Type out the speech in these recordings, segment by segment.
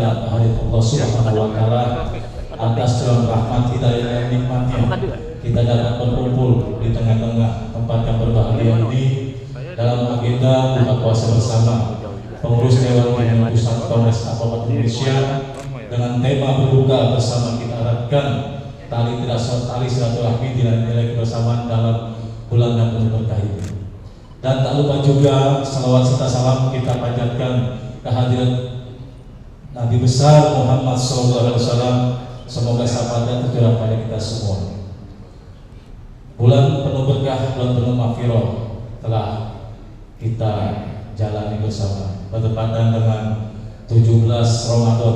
dalam kehadirat Allah Subhanahu wa Ta'ala atas dalam rahmat hidayah dan nikmatnya kita dapat berkumpul di tengah-tengah tempat yang berbahagia ini dalam agenda buka puasa bersama pengurus Dewan Pimpinan Pusat Kongres Advokat Indonesia dengan tema berbuka bersama. Kita harapkan tali silaturahmi tidak nilai kebersamaan dalam bulan yang penuh berkah ini. Dan tak lupa juga salawat serta salam kita panjatkan kehadiran Nabi besar Muhammad SAW. Semoga sahabatnya tercurah pada kita semua. Bulan penuh berkah, bulan penuh maghfirah telah kita jalani bersama, bertepatan dengan 17 Ramadan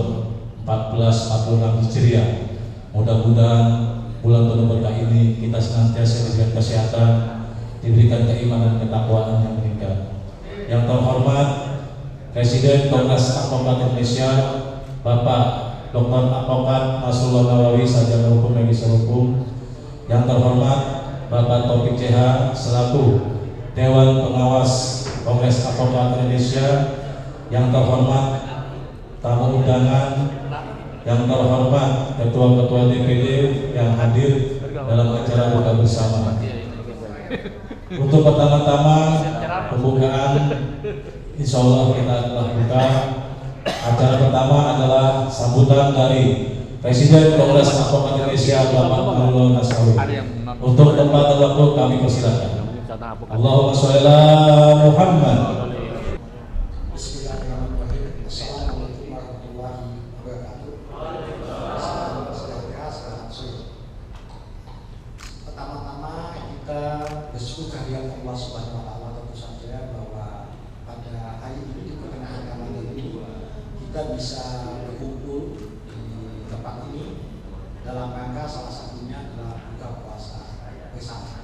1446 Hijriah. Mudah-mudahan bulan penuh berkah ini kita senantiasa diberikan kesehatan, diberikan keimanan, ketakwaan yang meningkat. Yang terhormat Presiden Kongres Advokat Indonesia Bapak Dr. Advokat Nasrullah Nawawi, Sarjana Hukum Magister Hukum. Yang terhormat Bapak Taufik CH selaku Dewan Pengawas Kongres Advokat Indonesia. Yang terhormat tamu undangan, yang terhormat ketua-ketua DPD yang hadir dalam acara buka bersama. Untuk pertama-tama pembukaan, insya Allah kita telah buka. Acara pertama adalah sambutan dari Presiden Kongres Advokat Indonesia Bapak Marullah Nasawi. Untuk tempat dan waktu kami persilakan. Allahumma sholli ala Muhammad. Bismillahirrahmanirrahim. Assalamualaikum warahmatullahi wabarakatuh. Salam sejahtera, salam sehat. Pertama-tama kita bersyukur kehadirat Allah Subhanahu wa Ta'ala, tentu saja bahwa pada hari ini di pertengahan Ramadan ini kita bisa berkumpul di tempat ini dalam rangka salah satunya adalah buka puasa bersama.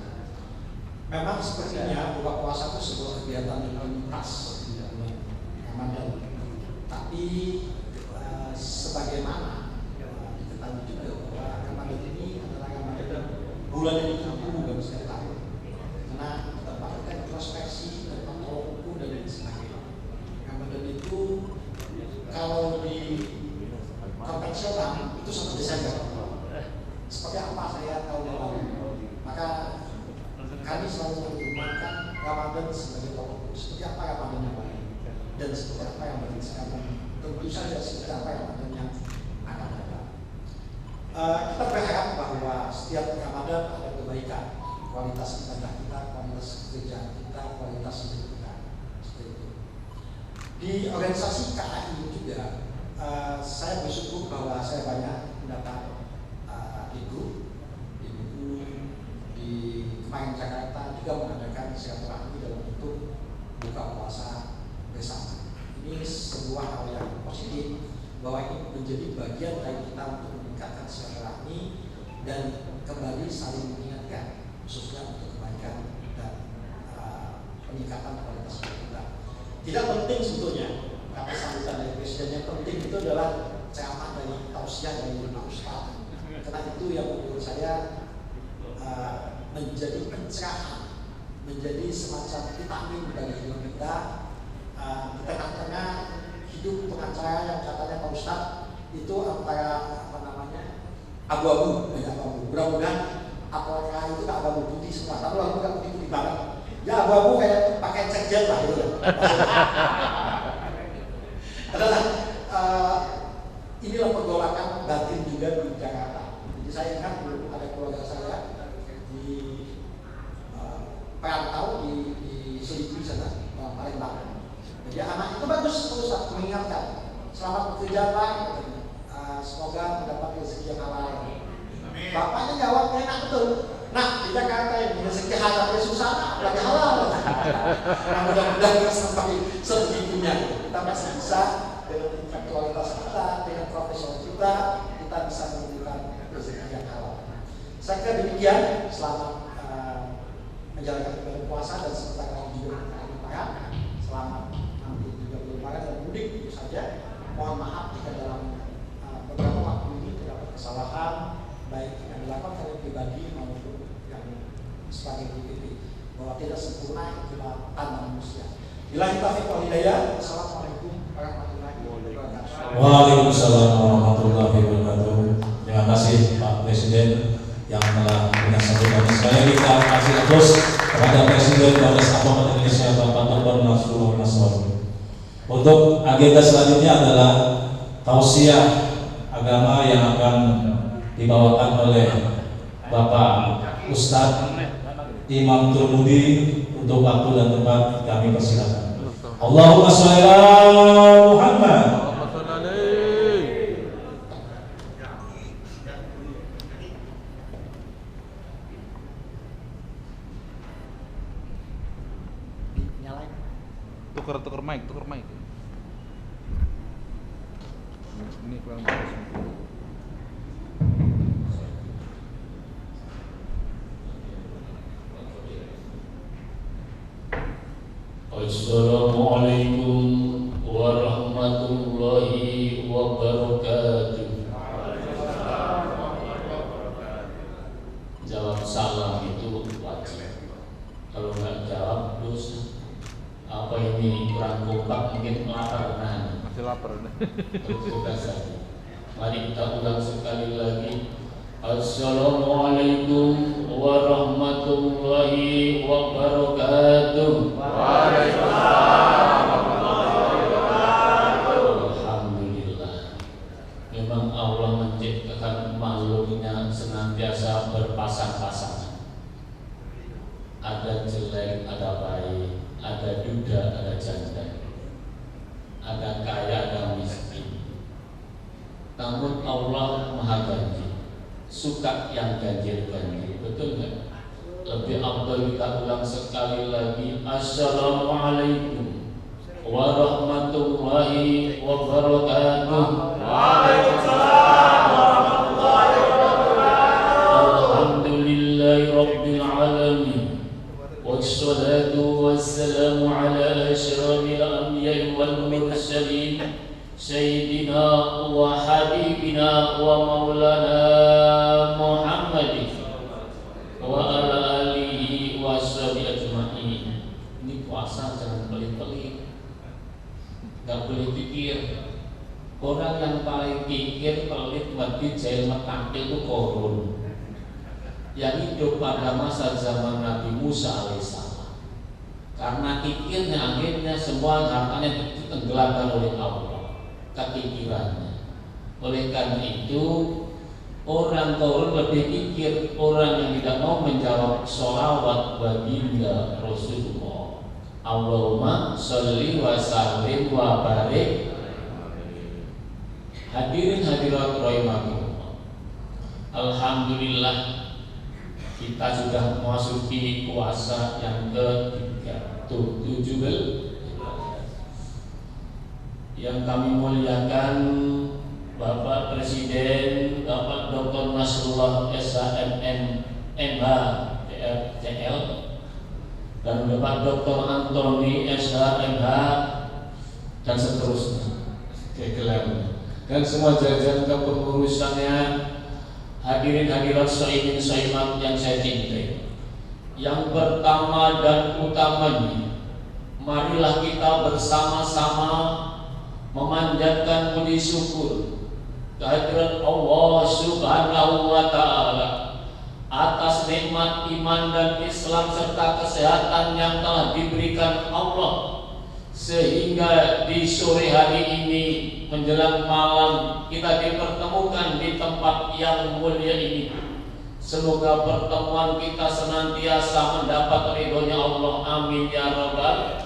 Memang sepertinya buka puasa itu sebuah kegiatan yang lintas di dalam Ramadan, tapi sebagaimana diketahui juga bahwa Ramadan ini adalah Ramadan bulan yang ditunggu dalam setiap tahun, karena kita melakukan introspeksi dan pengawalan dan lain sebagainya. Ramadan itu kalau di konvensional itu 1 Desember. Seperti apa saya tahu lalu, maka kami selalu menggunakan Ramadan sebagai tolak ukur. Seperti apa Ramadan yang baik dan seperti apa yang berdasarkan, tentu saja seperti apa Ramadan yang akan datang. Kita berharap bahwa setiap Ramadan ada kebaikan, kualitas ibadah kita, kualitas kerjaan kita, kualitas hidup kita. Seperti itu. Di organisasi KAI juga saya bersyukur bahwa saya banyak mendapat di kemarin Jakarta juga mengadakan silaturahmi dalam bentuk buka puasa bersama. Ini sebuah hal yang positif bahwa ini menjadi bagian dari kita untuk meningkatkan silaturahmi dan kembali saling mengingatkan, khususnya untuk kebaikan dan peningkatan kualitas hidup kita. Tidak penting sebetulnya kata sambutan dari presiden, yang penting itu adalah ceramah dari tausiah dari Pak Ustadz. Karena itu yang menurut saya menjadi pencerahan, menjadi semacam vitamin bagi hidup kita. Di tengah-tengah hidup pengacara yang katanya Pak Ustadz itu antara abu-abu, banyak abu. Mudah-mudahan apakah itu tak abu putih semua, tapi abu nggak putih banget. Ya abu-abu kayak pakai cekjet lah gitu. Adalah inilah pergolakan batin juga di Jakarta. Jadi saya ingat dulu ada keluarga saya di perantau di Selipi sana, Palembang. Jadi anak itu bagus terus mengingatkan, selamat bekerja Pak, semoga mendapat rezeki yang halal. Bapaknya jawabnya enak betul. Nah, di Jakarta ini rezeki halalnya susah, apalagi halal. Nah, mudah-mudahan sampai sebegitunya kita masih bisa dengan intelektualitas kita, dengan profesional kita bisa menunjukkan rezeki yang halal. Saya kira demikian. Selamat menjalankan ibadah puasa dan sebentar lagi juga Lebaran. Selamat nanti juga Lebaran dan mudik tentu saja. Mohon maaf jika dalam beberapa waktu ini terdapat kesalahan baik yang dilakukan oleh pribadi maupun yang sebagai DPP, bahwa tidak sempurna itulah tanda manusia. Bila kita taufiq wal hidayah. Assalamualaikum warahmatullahi wabarakatuh. Waalaikumsalam. Waalaikumsalam warahmatullahi wabarakatuh. Terima kasih Pak Presiden yang telah menyambut saya. Kita kasih terus kepada Presiden Polres Kabupaten Indonesia Bapak Dr. Nasrullah Nasrullah. Untuk agenda selanjutnya adalah tausiah agama yang akan dibawakan oleh Bapak Ustadz Imam Turmudi. Untuk waktu dan tempat kami persilakan. Allahumma sholli ala Muhammad. Tuker mic. Ini kurang bagus. Assalamualaikum warahmatullahi wabarakatuh. Jawab salam itu wajib. Kalau nggak jawab dosa. Apa ini kurang kompak, mungkin lapar kan? Masih lapar nih. Terus saja. Mari kita ulang sekali lagi. Assalamualaikum warahmatullahi wabarakatuh. Waalaikumsalam warahmatullahi wabarakatuh. Alhamdulillah. Memang Allah menciptakan makhluknya senantiasa berpasang-pasangan. Ada jelek, ada baik, ada duda, ada janda, ada kaya, ada miskin. Namun Allah Maha Ganjil, suka yang ganjil-ganjil, betul nggak? Lebih afdal kita ulang sekali lagi. Assalamualaikum warahmatullahi wabarakatuh. Waalaikumsalam warahmatullahi wabarakatuh. Alhamdulillahi rabbil alamin. Wassalatu wassalamu ala asyrafil anbiya'i wal mursalin Sayyidina wa habibina wa maulana Muhammadin wa ala alihi wa sahbihi ajma'in. Ini puasa jangan pelit-pelit, gak boleh pikir. Orang yang paling pikir, pelit, mati, jahil, metampil itu korun yang hidup pada masa zaman Nabi Musa alaihissalam. Karena pikirnya akhirnya semua hartanya ditenggelamkan oleh Allah, kepikirannya. Oleh karena itu orang korun lebih pikir orang yang tidak mau menjawab sholawat baginda Rasulullah. Allahumma sholli wa sallim wa barik. Hadirin hadirat rahimakumullah. Alhamdulillah kita sudah memasuki puasa yang ketiga, 17. Yang kami muliakan Bapak Presiden, Bapak Dr. Nasrullah SHMM MH DRCL, dan Bapak Dr. Antoni SHMH dan seterusnya, dan semua jajaran kepengurusannya. Hadirin hadirat soimin soimat yang saya cintai, yang pertama dan utamanya, marilah kita bersama-sama memanjatkan puji syukur kehadirat Allah Subhanahu wa Ta'ala atas nikmat iman dan Islam serta kesehatan yang telah diberikan Allah, sehingga di sore hari ini menjelang malam kita dipertemukan di tempat yang mulia ini. Semoga pertemuan kita senantiasa mendapat ridhonya Allah, amin ya rabbal.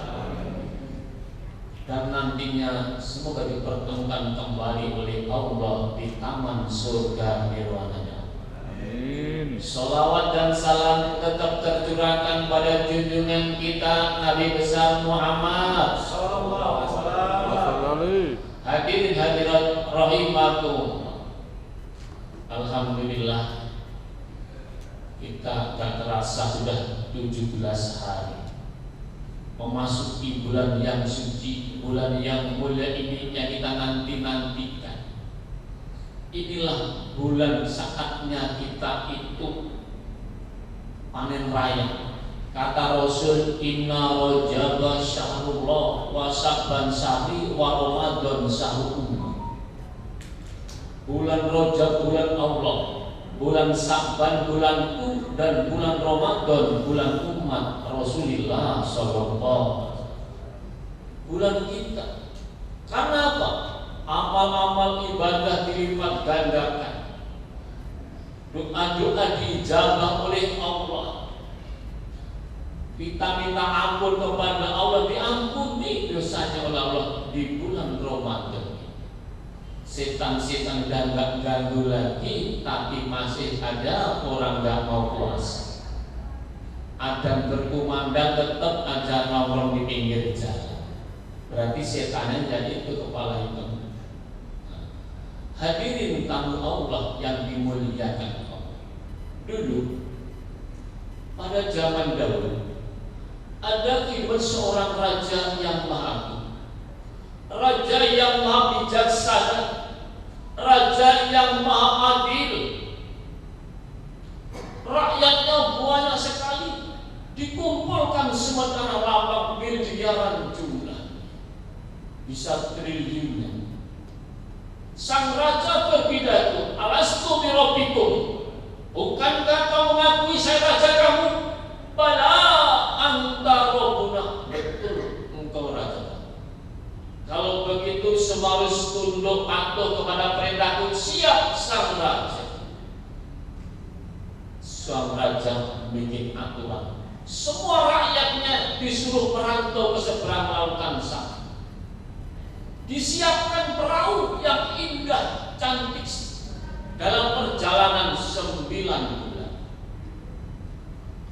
Dan nantinya semoga dipertemukan kembali oleh Allah di taman surga nirwananya. Amin. Salawat dan salam tetap tercurahkan pada junjungan kita Nabi besar Muhammad sallallahu alaihi wasallam. Hadirin hadirat rahimakumullah. Alhamdulillah kita tak terasa sudah 17 hari memasuki bulan yang suci, bulan yang mulia ini yang kita nanti-nantikan. Inilah bulan saatnya kita itu panen raya. Kata Rasul, inna rajaba syahrullah wa sya'ban syahri wa ramadan syahrullah. bulan Rajab bulan Allah, bulan Sa'ban bulanku, dan bulan Ramadan bulan umat Rasulullah sallallahu. Bulan kita. Karena apa? Amal-amal ibadah dilipat gandakan. Doa-doa dijabah oleh Allah. Kita minta ampun kepada Allah, diampuni dosanya oleh Allah di bulan Ramadan. Setan-setan dan gak ganggu lagi, tapi masih ada orang gak mau puasa. Adzan berkumandang tetap aja nongkrong di pinggir jalan. Berarti setannya jadi itu kepala hitam. Hadirin tamu Allah yang dimuliakan Allah. Dulu pada zaman dahulu ada kisah seorang raja yang maha agung, raja yang maha bijaksana, raja yang maha adil. Rakyatnya banyak sekali, dikumpulkan sementara lapang miliaran jumlah, bisa triliunan. Sang raja berpidato, alastu birabbikum, bukankah kau mengakui saya raja kamu? Bala anta rabbuna, betul engkau raja. Kalau begitu semua harus tunduk patuh kepada perintahku. Siap sang raja. Sang raja bikin aturan, semua rakyatnya disuruh merantau ke seberang lautan sana. Disiapkan perahu yang indah, cantik dalam perjalanan 9 bulan.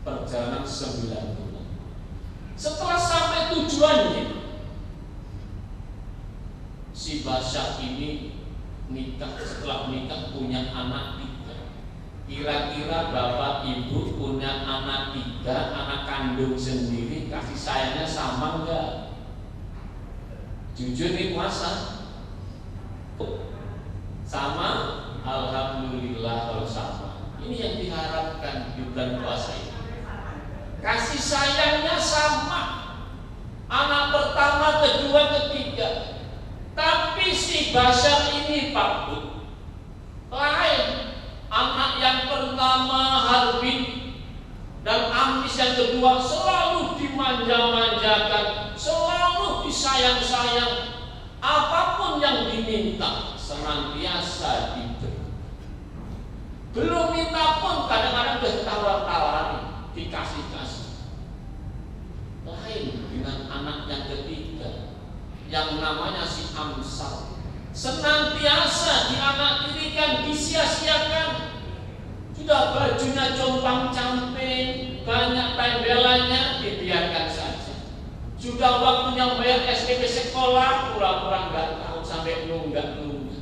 Perjalanan 9 bulan. Setelah sampai tujuannya, si Basyar ini nikah. Setelah nikah punya anak 3. Kira-kira bapak ibu punya anak 3, anak kandung sendiri, kasih sayangnya sama enggak? Jujur nih puasa sama, alhamdulillah kalau sama. Ini yang diharapkan di bulan puasa ini. Kasih sayangnya sama, anak pertama, kedua, ketiga. Tapi si Basyar ini Pak Bu, lain. Anak yang pertama Harbin dan Amis yang kedua selalu dimanja-manjakan, selalu disayang-sayang. Apapun yang diminta senantiasa diberi. Belum minta pun kadang-kadang udah tawar-tawari, dikasih-kasih. Lain dengan anak yang ketiga yang namanya si Amsal, senantiasa dianak-tirikan, disia-siakan. Sudah bajunya compang-camping, banyak tembelannya, dibiarkan saja. Sudah waktunya bayar SPP sekolah, pura-pura nggak tahu sampai nunggak-nunggak.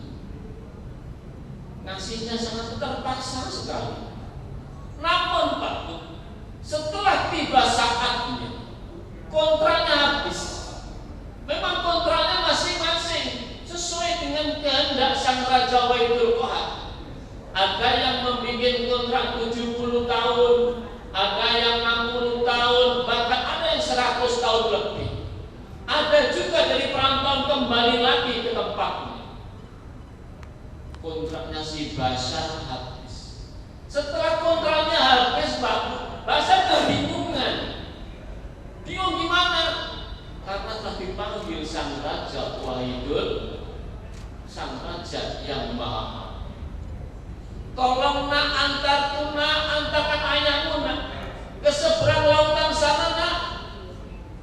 Ngasihnya sangat terpaksa sekali. Namun Pak Bu, setelah tiba saatnya, kontraknya habis. Memang kontraknya masing-masing sesuai dengan kehendak sang Raja Waidul Qahar. Ada yang membuat kontrak 70 tahun, ada yang 60 tahun, bahkan ada yang 100 tahun lebih. Ada juga dari perantauan kembali lagi ke tempatnya. Kontraknya si Basyar habis. Setelah kontraknya habis, Pak Basyar kebingungan. Bingung gimana? Karena telah dipanggil sang Raja Wahidul, sang Raja yang Maha. Tolong nak, antarkan ayahmu nak ke seberang lautan sana nak.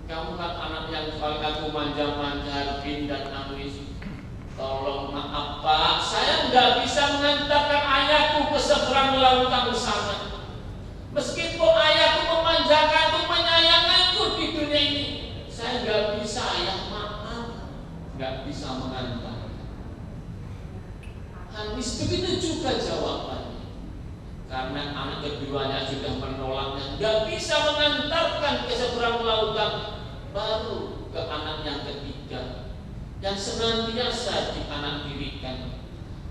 Kamu kan anak yang paling aku manja-manja, Harbin dan Amis. Tolong maaf Pak, saya nggak bisa mengantarkan ayahku ke seberang lautan sana. Meskipun ayahku memanjakanku, menyayanganku di dunia ini, saya nggak bisa, ayah maaf, nggak bisa mengantar. Hamis begitu juga jawabannya. Karena anak keduanya sudah menolaknya, nggak bisa mengantarkan ke seberang lautan. Baru ke anak yang ketiga, yang senantiasa dianak-tirikan.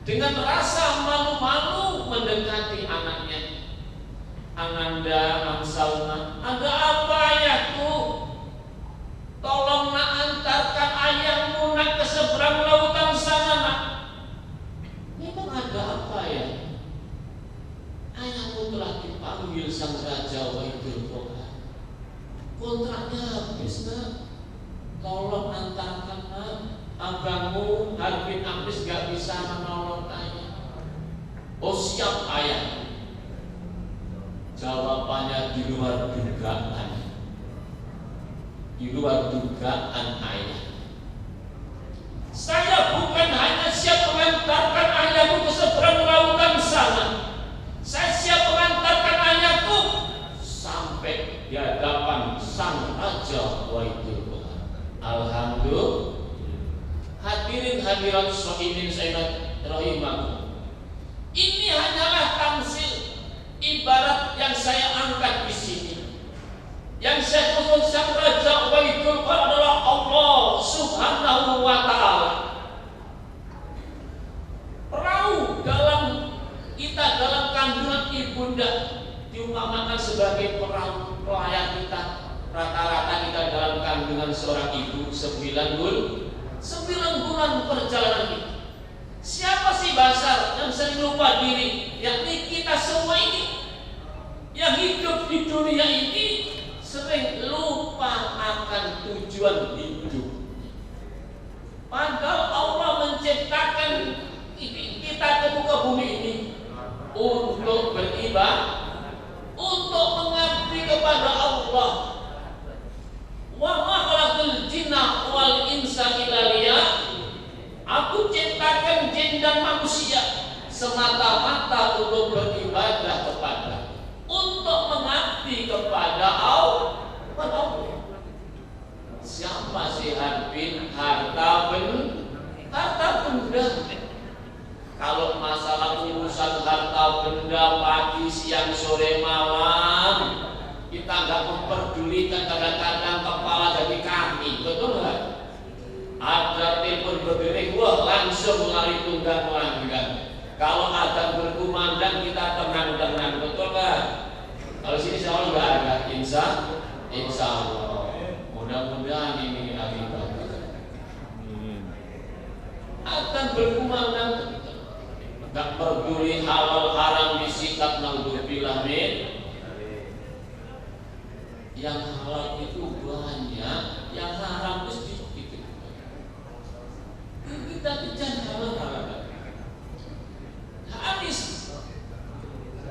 Dengan rasa malu-malu mendekati anaknya. Ananda, Amsalna, ada apa ayahku? Tolong nak antarkan ayahmu nak ke seberang lautan sana nak. Memang panggil sang raja Wahidul Quran. Kontraknya habis nak, tolong antarkan nak. Abangmu Harbin Apis gak bisa menolong saya. Oh siap ayah. Jawabannya di luar dugaan. Di luar dugaan ayah. Saya bukan hanya siap mengantarkan ayahmu ke seberang lautan sana. Saya siap mengantarkan ayahku sampai di hadapan sang raja Wahidul Quran. Alhamdulillah. Hadirin hadirat sholihin sayyidat rahimakum. Ini hanyalah tamsil, ibarat yang saya angkat di sini. Yang saya sebut sang raja Wahidul Quran adalah Allah Subhanahu wa taala. Perahu dalam kita dalam kandungan ibunda diumpamakan sebagai perahu pelayan kita. Rata-rata kita dalam kandungan seorang ibu 9 bulan perjalanan kita. Siapa sih Basar yang sering lupa diri? Yakni kita semua ini yang hidup di dunia ini sering lupa akan tujuan hidup. Padahal Allah menciptakan kita ke muka bumi ini untuk beribadah, untuk mengabdi kepada Allah. Wa ma khalaqul jinna wal insa illa aku ciptakan jin dan manusia semata-mata untuk beribadah kepada, untuk mengabdi kepada Allah. Siapa sih Harbin? Harta benda. Kalau masalah urusan harta benda pagi, siang, sore, malam, kita nggak memperdulikan. Kadang-kadang kepala jadi kami, betul nggak? Ada telepon berdering, wah langsung lari tunggang langgang. Kalau ada berkumandang kita tenang-tenang, betul nggak? Kalau sini insya Allah nggak ada, insya Allah. Mudah-mudahan ini akibatnya. Akan berkumandang, nggak peduli halal haram disikat, naudzubillah min. Yang halal itu banyak, yang haram itu sedikit. Kita jangan halal-halal. Habis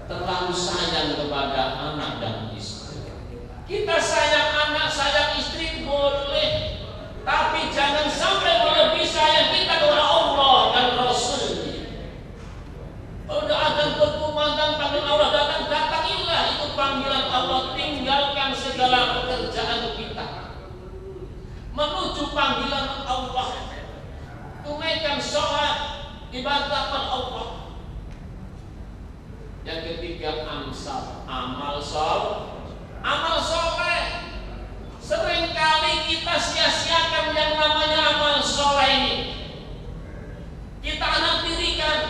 terlalu sayang kepada anak dan istri. Kita sayang anak, sayang istri boleh, tapi jangan sampai melebihi sayang kita kepada Allah dan Rasul-Nya. Udah akan berkumandang panggil Allah datang, datangilah, itu panggilan Allah. Tinggalkan segala pekerjaan kita menuju panggilan Allah. Tunaikan sholat, ibadah kepada Allah. Yang ketiga amsal, amal soleh. Seringkali kita sia-siakan yang namanya amal soleh ini. Kita anak dirikan.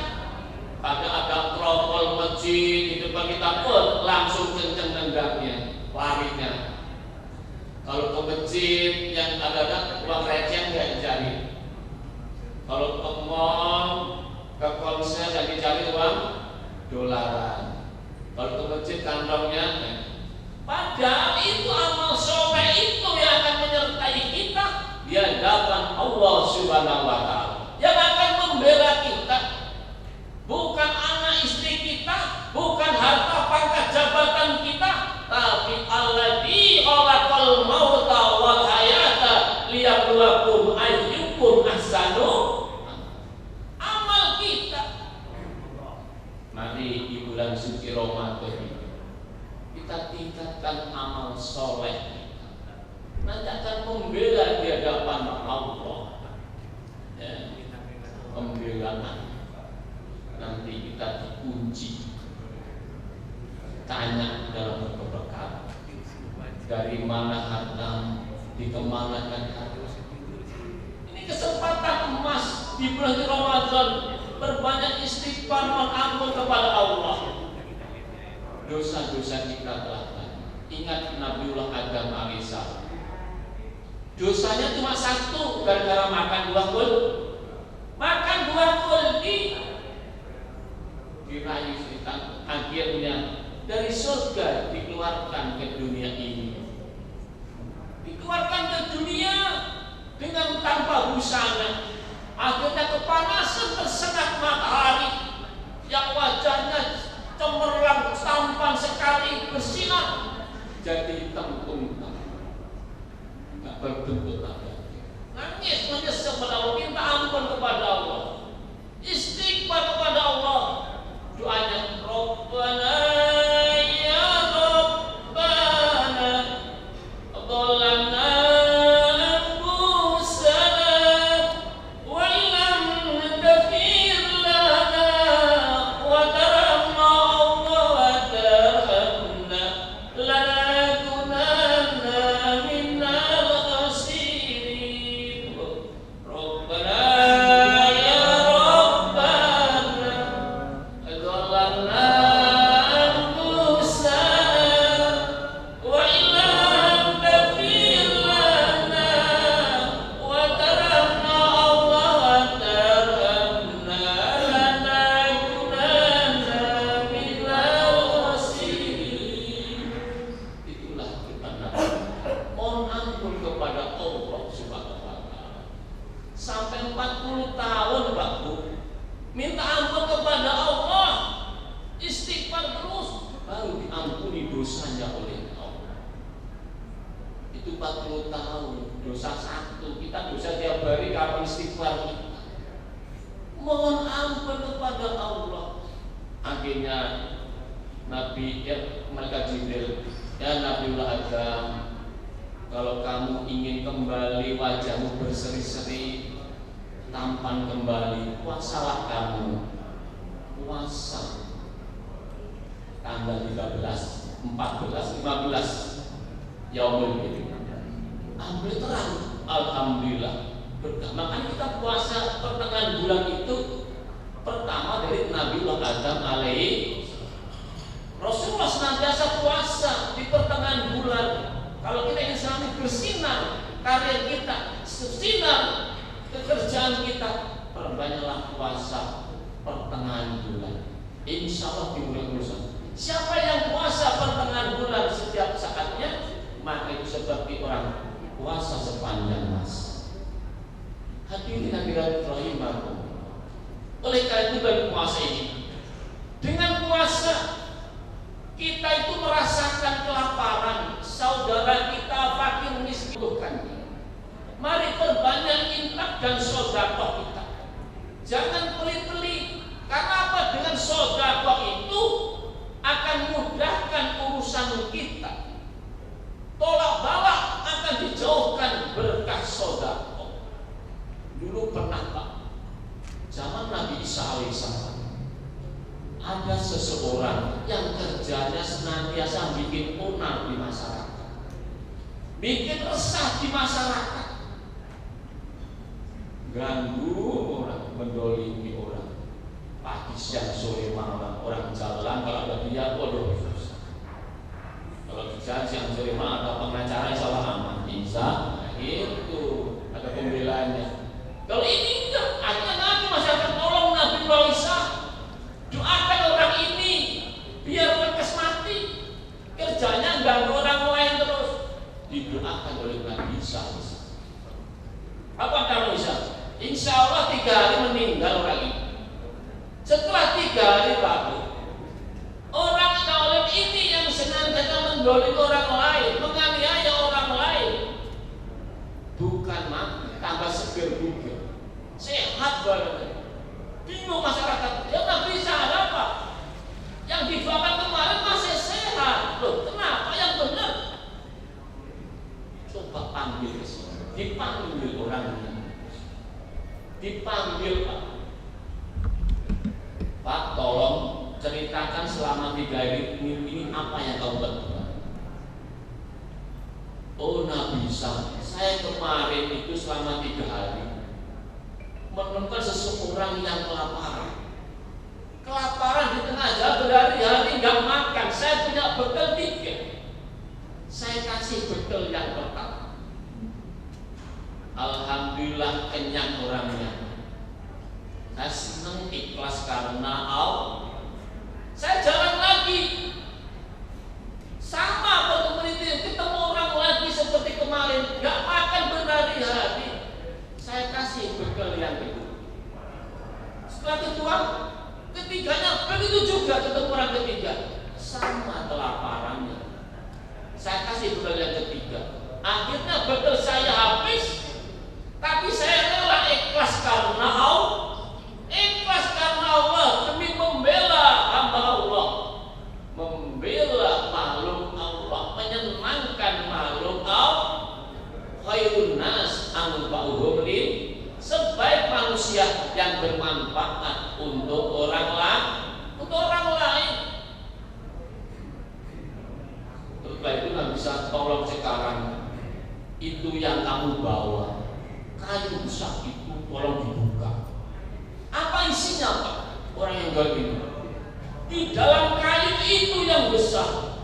Ada protokol masjid di depan kita pun langsung kenceng nenggaknya, larinya. Kalau ke masjid yang ada uang receh nggak dicari. Kalau ke mall, ke konser yang dicari uang dolaran. Kalau ke masjid kantongnya. Padahal itu amal soleh itu yang akan menyertai kita di hadapan Allah Subhanahu wa taala. Yang akan membela kita. Bukan anak istri kita, bukan harta pangkat jabatan kita, tapi alladzi khalaqal mauta wal hayata liyabluwakum ayyukum ahsanu amal kita. Mari di bulan suci Ramadan ini kita tingkatkan amal soleh kita. Nanti akan membela di hadapan Allah. Ya, pembelaan. Nanti kita dikunci, tanya dalam perkara dari mana harta, dikemanakan harta. Ini kesempatan emas di bulan Ramadan, berbanyak istighfar, mohon ampun kepada Allah. Dosa-dosa kita telah banyak. Ingat Nabiullah Adam alaihissalam, dosanya cuma satu, gara-gara makan buah kuldi. Dirayu setan, akhirnya dari surga dikeluarkan ke dunia ini. Dikeluarkan ke dunia dengan tanpa busana. Akhirnya kepanasan tersengat matahari yang wajahnya cemerlang tampan sekali bersinar jadi hitam punta, nggak berbentuk apa. Nangis menyesal kepada Allah, minta ampun kepada Allah, istighfar kepada Allah. Doanya Rabbana ya Rabbana dhalamna kalau kamu ingin kembali wajahmu berseri-seri, tampan kembali, puasalah kamu. Puasa tanggal 13, 14, 15 Yaumul Bid. Ambil terang, alhamdulillah. Makanya kita puasa pertengahan bulan itu pertama dari Nabiullah Adam alaihi. Rasulullah senantiasa puasa di pertengahan bulan. Kalau kita ingin selalu bersinar, karya kita bersinar, pekerjaan kita, perbanyaklah puasa pertengahan bulan. Insya Allah dimulai urusan. Siapa yang puasa pertengahan bulan setiap saatnya, maka itu seperti orang puasa sepanjang masa. Hadirin hadirat rahimakumullah. Oleh karena itu dari puasa ini, dengan puasa kita itu merasakan kelaparan. Saudara kita fakir miskin, mari perbanyak infak dan sedekah kita. Jangan pelit-pelit. Karena apa? Dengan sedekah itu akan mudahkan urusan kita. Tolak balak akan dijauhkan berkah sedekah. Dulu pernah Pak, zaman Nabi Isa alaihissalam, ada seseorang yang kerjanya senantiasa bikin onar di masyarakat, bikin resah di masyarakat, ganggu orang, mendolimi orang, pagi siang sore malam orang jalan kalau ada dia, waduh susah. Kalau siang sore malam ada pengacara salah aman bisa, nah itu ada pembelaannya. Kalau ini enggak, ada Nabi masyarakat tolong Nabi Isa, doakan orang ini biar lekas mati. Kerjanya ganggu orang lain terus, didoakan oleh Nabi Isa. Apa kamu Isa? Insya Allah 3 hari meninggal orang ini. Setelah 3 hari baru orang zalim ini yang senantiasa mendolim orang lain, menganiaya orang lain, bukan mati, tambah seger bugar, sehat banget. Bingung masyarakat, ya nggak bisa ada apa? Yang didoakan kemarin masih sehat, loh kenapa yang benar? Coba panggil ke sini, dipanggil orangnya, dipanggil Pak, tolong ceritakan selama 3 hari ini apa yang kau lakukan. Oh Nabi Isa, saya kemarin itu selama 3 hari menemukan seseorang yang kelaparan. Kelaparan di tengah jalan berhari-hari nggak makan. Saya punya bekal 3. Saya kasih bekal yang pertama. Alhamdulillah kenyang orangnya. Saya senang ikhlas karena Allah. Saya jalan lagi. juga ketemu orang ketiga, sama kelaparannya. Saya kasih bekal yang ketiga. Akhirnya bekal saya habis, tapi saya rela ikhlas karena Allah. Ikhlas karena Allah demi membela hamba Allah, membela makhluk Allah, menyenangkan makhluk Allah. Khairun nas anfa'uhum lin, sebaik manusia yang bermanfaat untuk orang lain, Setelah itu nggak bisa tolong sekarang. Itu yang kamu bawa, kayu besar itu tolong dibuka. Apa isinya Pak? Orang yang jual ini, di dalam kayu itu yang besar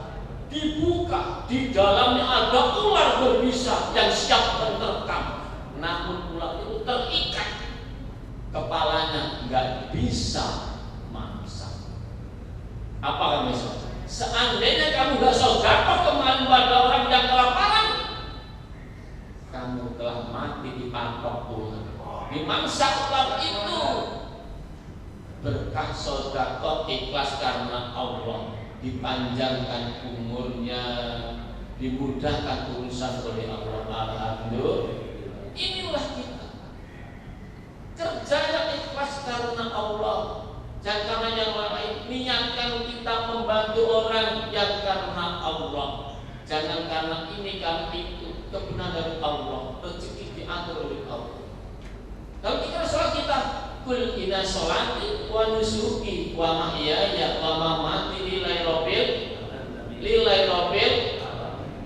dibuka, di dalamnya ada ular berbisa yang siap menerkam. Namun ular itu terikat, kepalanya nggak bisa mangsa. Apa kamu bisa? Seandainya kamu nggak sedekah kemarin pada orang yang kelaparan, kamu telah mati dipatok ular, dimangsa ular itu. Berkah sedekah ikhlas karena Allah, dipanjangkan umurnya, dimudahkan urusan oleh Allah. Alhamdulillah. Inilah kita kerja yang ikhlas karena Allah, jangan karena yang lain. Niatkan kita membantu orang yang karena Allah, jangan karena ini karena itu. Kebenaran dari Allah, rezeki diatur oleh Allah. Kalau kita sholat kita, kul inna sholati wa nusuki wa mahyaya wa mamati lillahi rabbil,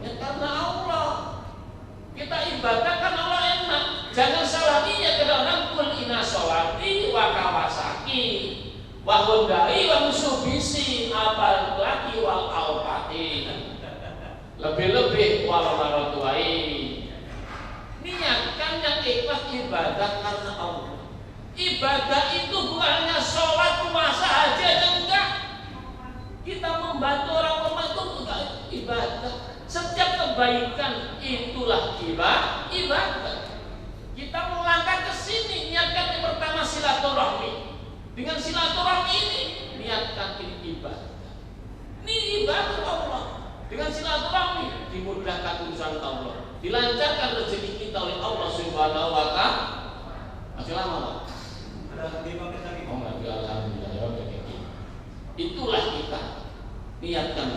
ya karena Allah. Kita ibadah kan Allah enak. Jangan salah niat kadang-kadang. Kul inna sholati wa kawasaki wa hondai wa musubisi abal laki wal alpati, lebih-lebih wal maratuai. Niatkan yang ikhlas ibadah karena Allah. Ibadah itu bukan hanya sholat, puasa, haji aja, enggak. Kita membantu orang lemah itu enggak ibadah. Setiap kebaikan itulah ibadah. Kita melangkah ke sini, niatkan yang pertama silaturahmi. Dengan silaturahmi ini, niatkan ini ibadah. Ini ibadah Allah. Dengan silaturahmi dimudahkan urusan Allah, dilancarkan rezeki kita oleh Allah Subhanahu wa Ta'ala. Masih lama Pak? Ada 5 menit lagi. Oh enggak, alhamdulillah ya udah kayak gitu. Itulah kita niatkan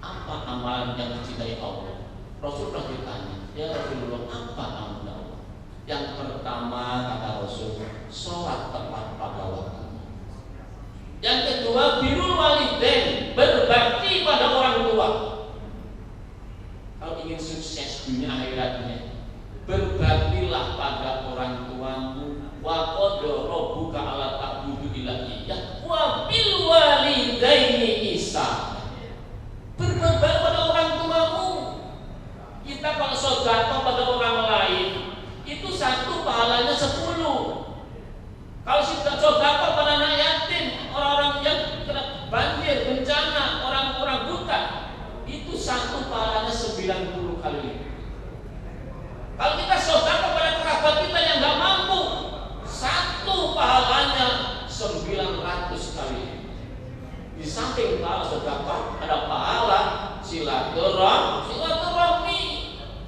apa amalan yang dicintai Allah. Rasulullah ditanya, ya Rasulullah, apa amalan Allah? Yang pertama kata Rasul, sholat tepat pada waktunya. Yang kedua, birrul walidain, berbakti pada orang tua. Kalau ingin sukses dunia akhiratnya, berbaktilah pada orang tuamu. Wa qadha rabbuka alla ta'budu illa iyyah wa bil walidaini ihsana. Berbakti pada orang tuamu. Kita kalau sedekah pada orang lain, itu satu pahalanya 10. Kalau kita sedekah pada anak yatim, orang-orang yang kena banjir, bencana, orang-orang buta, itu satu pahalanya 90 kali lipat. Kalau kita sedekah pada kerabat kita yang nggak mampu, satu pahalanya 900 kali lipat. Di samping pahala sedekah ada pahala silaturahmi.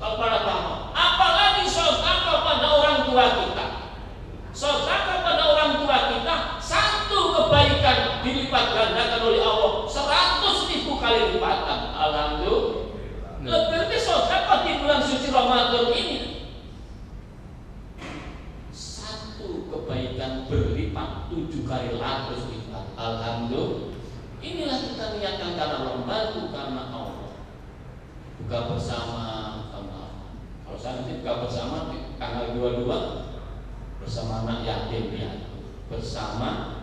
Kalau pada tamu, apalagi sedekah pada orang tua kita. Sedekah pada orang tua kita, satu kebaikan dilipat gandakan oleh Allah 100.000 kali lipatan. Alhamdulillah. Lebih sedekah di bulan suci Ramadan ini, satu kebaikan berlipat 7 kali lipat. Alhamdulillah. Inilah kita niatkan karena Allah, membantu karena Allah. Buka bersama. Kalau saya nanti buka bersama tanggal 22 bersama anak yatim piatu, bersama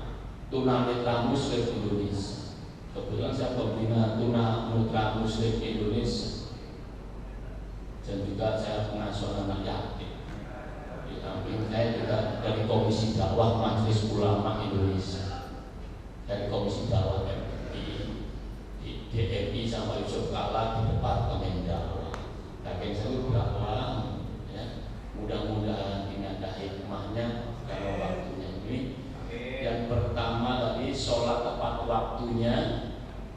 tunanetra Muslim Indonesia. Kebetulan saya pembina tunanetra Muslim Indonesia, dan juga saya pengasuh anak yatim. Di samping saya juga dari Komisi Dakwah Majelis Ulama Indonesia, dari Komisi Dakwah di DMI sama Yusuf Kala di Departemen Dakwah. Kakek saya dakwah, ya. Mudah-mudahan ini ada hikmahnya kalau waktunya ini. Yang pertama tadi waktunya.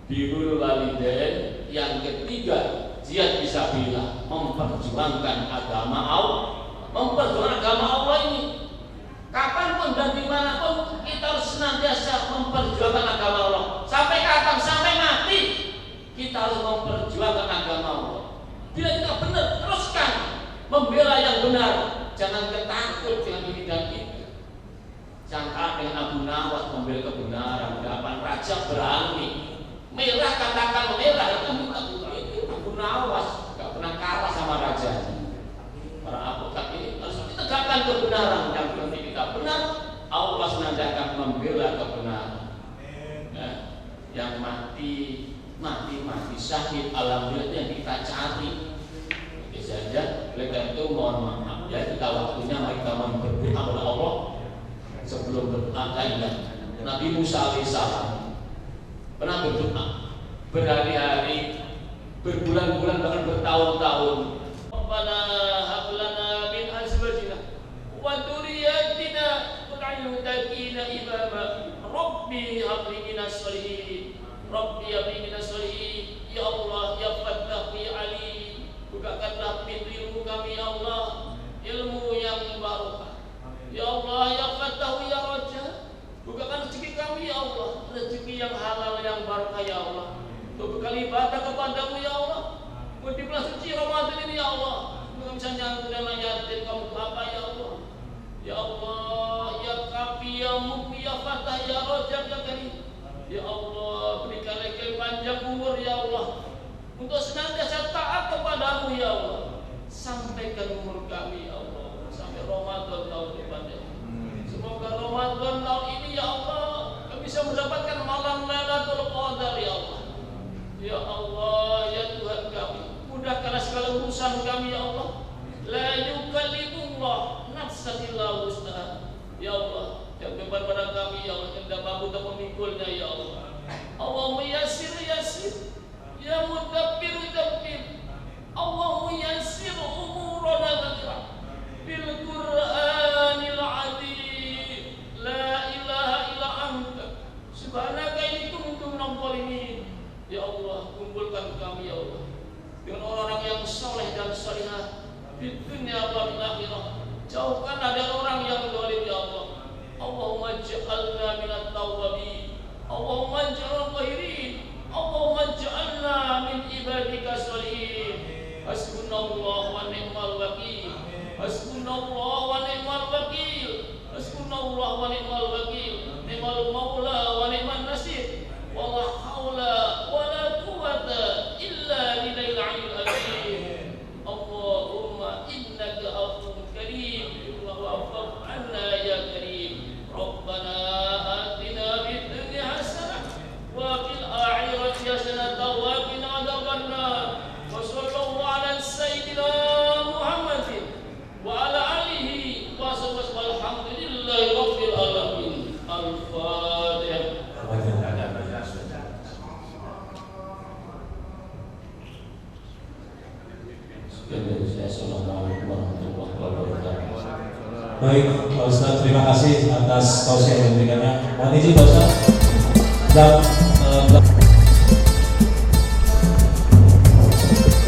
Birrul walidain, yang ketiga jihad fisabilillah, memperjuangkan agama Allah. Memperjuangkan agama Allah ini kapanpun dan dimanapun kita harus senantiasa memperjuangkan agama Allah. Sampai kapan? Sampai mati kita harus memperjuangkan agama Allah. Bila kita benar, teruskan membela yang benar. Jangan ketakut dengan ini dan itu. Jangan dengan Abu Nawas membela kebenaran. Dapat raja berani merah, katakan merah itu Abu Nawas gak pernah kalah sama raja. Para advokat ini harus ditegakkan kebenaran, dan bila kita benar, Allah senantiasa akan membela kebenaran. Ya, yang mati syahid, alhamdulillah yang kita cari. Oke saja. Oleh karena itu mohon maaf ya, kita waktunya mari kita berdoa kepada Allah. Sebelum berdoa, ingat Nabi Musa alaihissalam pernah berdoa berhari-hari, berbulan-bulan, bahkan bertahun-tahun. Rabbana hab lana min azwajina wa dzurriyyatina qurrata a'yunin imama Rabbi hab li minas shalihin Rabbi hab li minas shalihin. Ya Allah, ya Fattah, ya Ali, bukakanlah pintu ilmu kami ya Allah, ilmu yang barokah. Ya Allah, ya Fattah, ya Raja, bukakan rezeki kami ya Allah, rezeki yang halal yang barokah ya Allah. Untuk bekal ibadah kepadamu ya Allah. Di bulan suci Ramadan ini ya Allah, kami bisa nyambut dengan yatim kamu apa ya Allah. Ya Allah, ya Kafi, ya Mukmi, ya Fattah, ya Raja, ya Karim. Ya Allah, berikan lagi panjang umur ya Allah, untuk senantiasa taat kepadamu ya Allah. Sampaikan umur kami ya Allah sampai Ramadan tahun depan ya. Semoga Ramadan tahun ini ya Allah kami bisa mendapatkan malam Lailatul Qadar ya Allah. Ya Allah, ya Tuhan kami, mudahkanlah segala urusan kami ya Allah. La yukallifullah nafsan illa wus'aha. Ya Allah, yang beban pada kami ya Allah, yang tidak mampu untuk memikulnya ya Allah. Allahumma yassir yassir, ya mudabbir dabbir. Allahumma yassir umurana bil Qur'anil azim. La ilaha illa anta subhanaka inni kuntu minadh dhalimin. Ya Allah, kumpulkan kami ya Allah dengan orang-orang yang soleh dan salihah di dunia wal akhirah. Jauhkanlah dari orang yang zalim ya Allah. Allahumma ij'alna minat tawwabin, Allahumma ij'alna khairin, Allahumma ij'alna min ibadika sholihin. Hasbunallah wa ni'mal wakil, hasbunallah wa ni'mal wakil, hasbunallah wa ni'mal wakil, ni'mal maula wa ni'man nasir. Wala haula wala quwwata illa billahil aliyyil azim. Allahumma innaka afuwwun karim, wa'fu 'anna ya karim. Rabbana atina fid dunya hasanah wa fil akhirati hasanah wa qina adzabannar. Wa sallallahu ala sayyidina Muhammadin wa ala alihi wa sahbihi walhamdulillahi rabbil alamin. Al-Fatihah. Assalamualaikum warahmatullahi wabarakatuh. Baik, Pak Ustadz, terima kasih atas tausiah yang diberikannya. Mohon izin Pak Ustadz.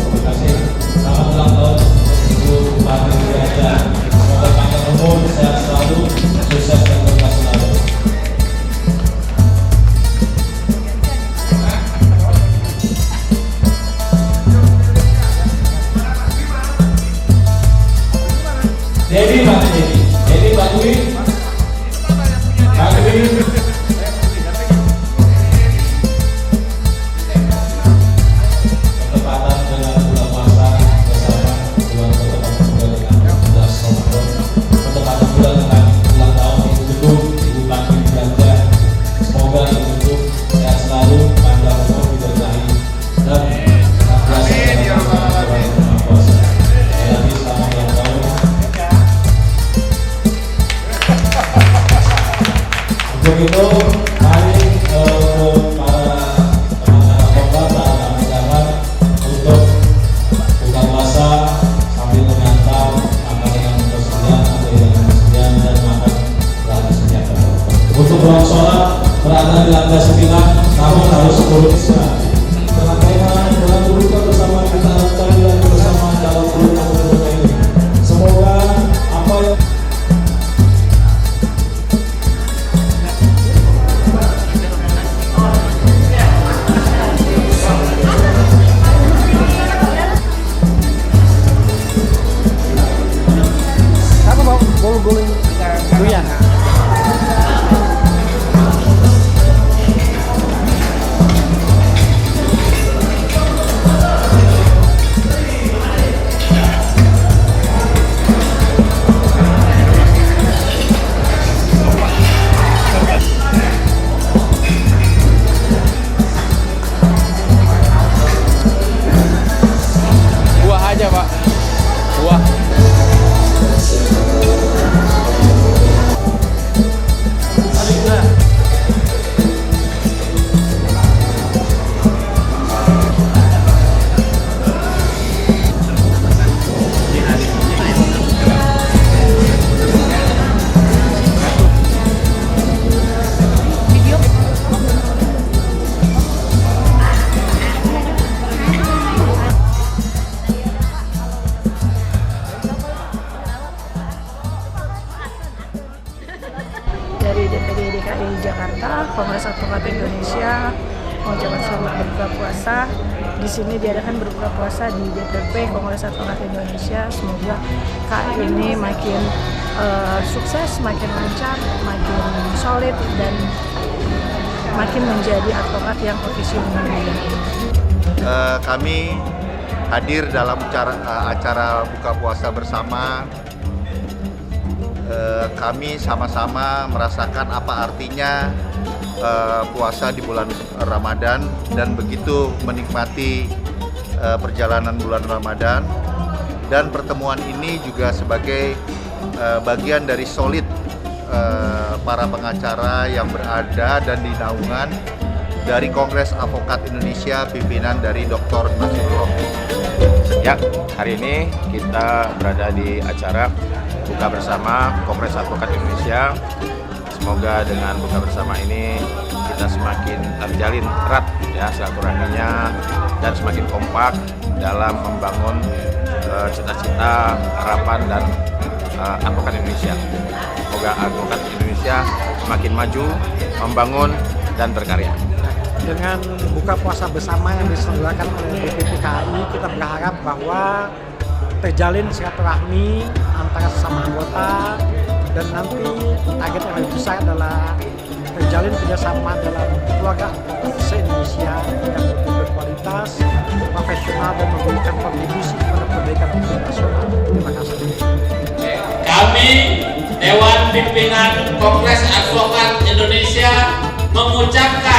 Terima kasih. Selamat ulang tahun Ibu Bupati Jaya. Semoga panjang umur, sehat selalu, sukses dan berkah selalu. Dewi mana Dewi? Dewi bantuin. Bantuin. Bertepatan dengan bulan puasa bersama bulan bertepatan juga dengan 11 Ramadan. Bertepatan juga dengan ulang tahun Ibu Gedung, Ibu Bupati Jaya. Semoga Ibu Gedung sehat selalu, panjang umur, diberkahi dan senantiasa dalam bulan puasa. Sekali lagi selamat ulang tahun. Untuk itu, mari para teman-teman korban, para tamu-tamu untuk buka puasa sambil menyantap makan yang bersediaan atau yang bersediaan dan makan setelah disediakan. Untuk ruang sholat berada di lantai 9, namun harus berusaha. Dengan tema dengan berbuka bersama kita harus jalan bersama dalam berbuka ini. Semoga apa yang Buah aja, Pak. Buah. Dari DPD DKI Jakarta, Kongres Advokat Indonesia mengucapkan selamat berbuka puasa. Di sini diadakan berbuka puasa di DPP Kongres Advokat Indonesia. Semoga KAI ini makin sukses, makin lancar, makin solid, dan makin menjadi advokat yang profesional. Kami hadir dalam acara buka puasa bersama. Kami sama-sama merasakan apa artinya puasa di bulan Ramadan dan begitu menikmati perjalanan bulan Ramadan, dan pertemuan ini juga sebagai bagian dari solid para pengacara yang berada dan di naungan dari Kongres Advokat Indonesia pimpinan dari Dr. Nasrullah. Ya, hari ini kita berada di acara buka bersama Kongres Advokat Indonesia. Semoga dengan buka bersama ini kita semakin terjalin erat ya silaturahminya dan semakin kompak dalam membangun cita-cita, harapan dan advokat Indonesia. Semoga advokat Indonesia semakin maju, membangun dan berkarya. Dengan buka puasa bersama yang diselenggarakan oleh DPP KAI, kita berharap bahwa terjalin silaturahmi antara sesama anggota, dan nanti target yang lebih besar adalah terjalin kerjasama dalam keluarga se-Indonesia yang lebih berkualitas, profesional, dan memberikan kontribusi kepada perbaikan hukum nasional. Terima kasih. Kami Dewan Pimpinan Kongres Advokat Indonesia mengucapkan